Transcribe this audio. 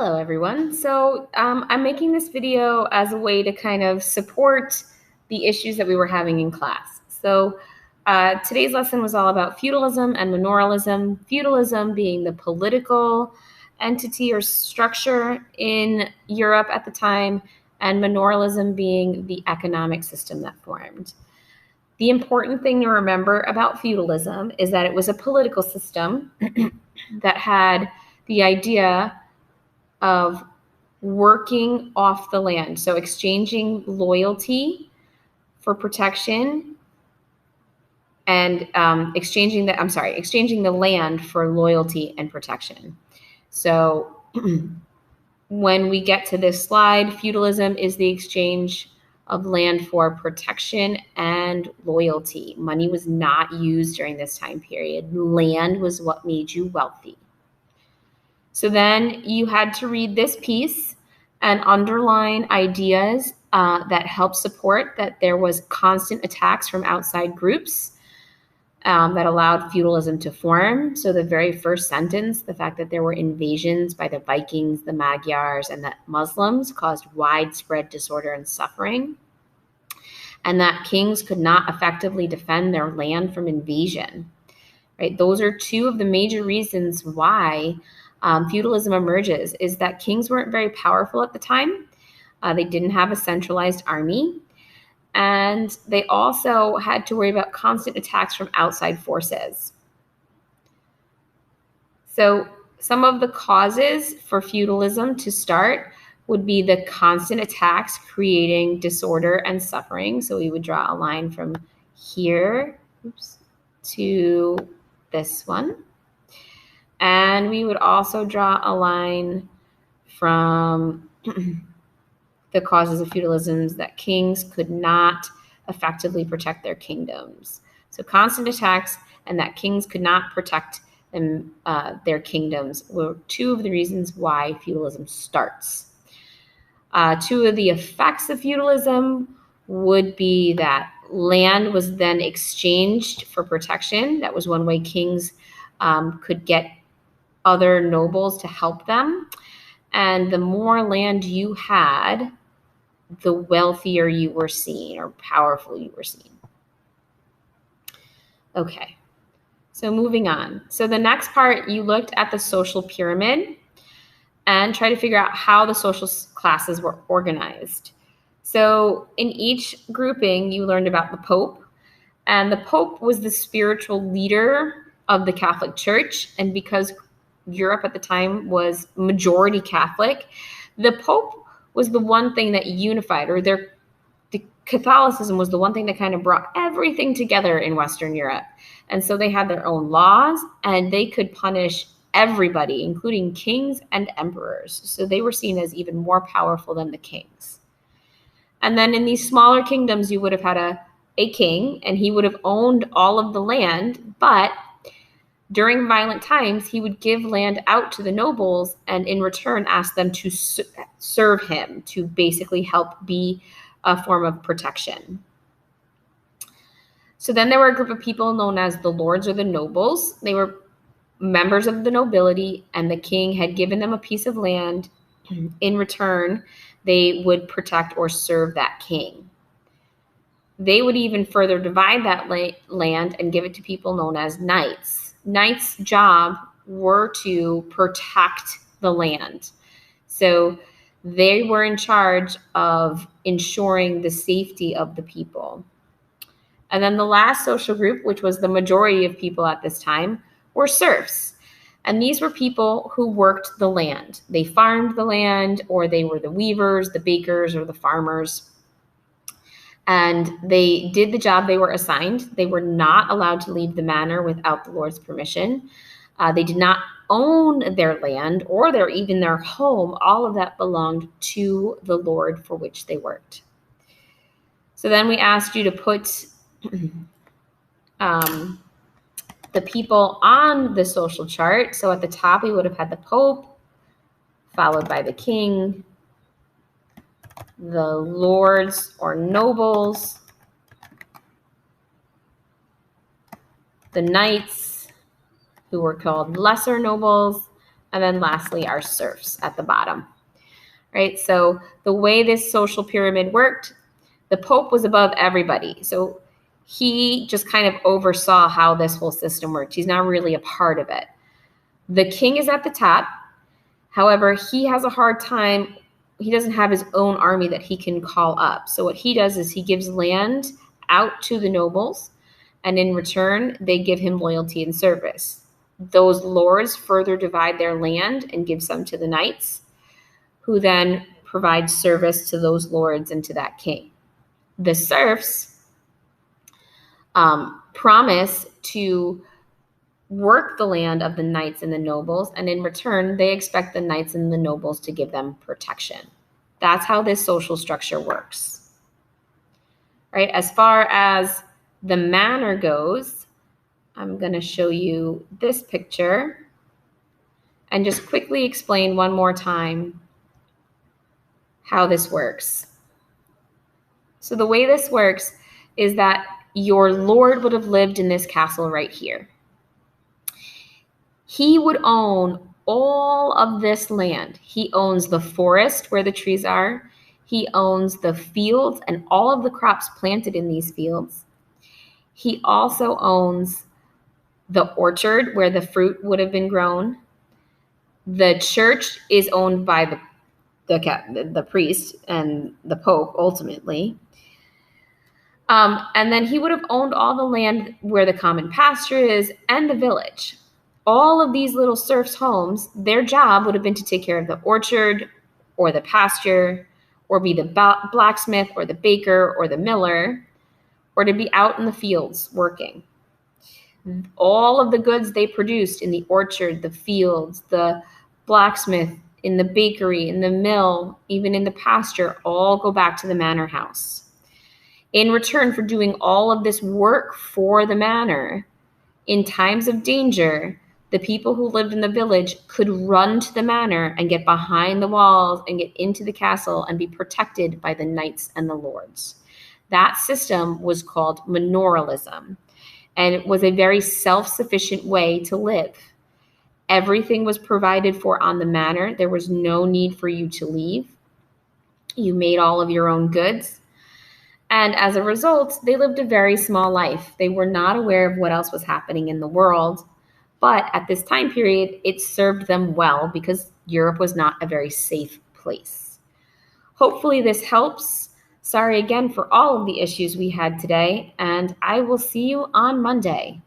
Hello, everyone. So I'm making this video as a way to kind of support the issues that we were having in class. So today's lesson was all about feudalism and manorialism. Feudalism being the political entity or structure in Europe at the time, and manorialism being the economic system that formed. The important thing to remember about feudalism is that it was a political system that had the idea of working off the land. So exchanging loyalty for protection and exchanging the land for loyalty and protection. So when we get to this slide, feudalism is the exchange of land for protection and loyalty. Money was not used during this time period. Land was what made you wealthy. So then you had to read this piece and underline ideas that help support that there was constant attacks from outside groups that allowed feudalism to form. So the very first sentence, the fact that there were invasions by the Vikings, the Magyars, and that Muslims caused widespread disorder and suffering, and that kings could not effectively defend their land from invasion. Right? Those are two of the major reasons why feudalism emerges, is that kings weren't very powerful at the time. They didn't have a centralized army. And they also had to worry about constant attacks from outside forces. So some of the causes for feudalism to start would be the constant attacks creating disorder and suffering. So we would draw a line from here to this one. And we would also draw a line from the causes of feudalism, that kings could not effectively protect their kingdoms. So constant attacks and that kings could not protect their kingdoms were two of the reasons why feudalism starts. Two of the effects of feudalism would be that land was then exchanged for protection. That was one way kings could get other nobles to help them. And the more land you had, the wealthier you were seen or powerful you were seen. Okay, so moving on. So the next part, you looked at the social pyramid and try to figure out how the social classes were organized. So in each grouping, you learned about the Pope, and the Pope was the spiritual leader of the Catholic Church. And because Europe at the time was majority Catholic, the Pope was the one thing that unified, or the Catholicism was the one thing that kind of brought everything together in Western Europe. And so they had their own laws, and they could punish everybody, including kings and emperors. So they were seen as even more powerful than the kings. And then in these smaller kingdoms, you would have had a king, and he would have owned all of the land, but during violent times, he would give land out to the nobles and in return ask them to serve him, to basically help be a form of protection. So then there were a group of people known as the lords or the nobles. They were members of the nobility, and the king had given them a piece of land. In return, they would protect or serve that king. They would even further divide that land and give it to people known as knights. Knights' job were to protect the land. So they were in charge of ensuring the safety of the people. And then the last social group, which was the majority of people at this time, were serfs. And these were people who worked the land. They farmed the land, or they were the weavers, the bakers, or the farmers. And they did the job they were assigned. They were not allowed to leave the manor without the Lord's permission. They did not own their land or even their home. All of that belonged to the Lord for which they worked. So then we asked you to put the people on the social chart. So at the top, we would have had the Pope, followed by the king, the lords or nobles, the knights, who were called lesser nobles, and then lastly, our serfs at the bottom. Right? So the way this social pyramid worked, the Pope was above everybody. So he just kind of oversaw how this whole system worked. He's not really a part of it. The king is at the top. However, he has a hard time. He doesn't have his own army that he can call up. So what he does is he gives land out to the nobles, and in return, they give him loyalty and service. Those lords further divide their land and give some to the knights, who then provide service to those lords and to that king. The serfs promise to work the land of the knights and the nobles, and in return, they expect the knights and the nobles to give them protection. That's how this social structure works. Right? As far as the manor goes, I'm going to show you this picture and just quickly explain one more time how this works. So the way this works is that your lord would have lived in this castle right here. He would own all of this land. He owns the forest where the trees are. He owns the fields and all of the crops planted in these fields. He also owns the orchard where the fruit would have been grown. The church is owned by the priest and the Pope ultimately. And then he would have owned all the land where the common pasture is and the village. All of these little serfs' homes, their job would have been to take care of the orchard or the pasture, or be the blacksmith or the baker or the miller, or to be out in the fields working. All of the goods they produced in the orchard, the fields, the blacksmith, in the bakery, in the mill, even in the pasture, all go back to the manor house. In return for doing all of this work for the manor, in times of danger, the people who lived in the village could run to the manor and get behind the walls and get into the castle and be protected by the knights and the lords. That system was called Manorialism, and it was a very self-sufficient way to live. Everything was provided for on the manor. There was no need for you to leave. You made all of your own goods. And as a result, they lived a very small life. They were not aware of what else was happening in the world. But at this time period, it served them well because Europe was not a very safe place. Hopefully this helps. Sorry again for all of the issues we had today, and I will see you on Monday.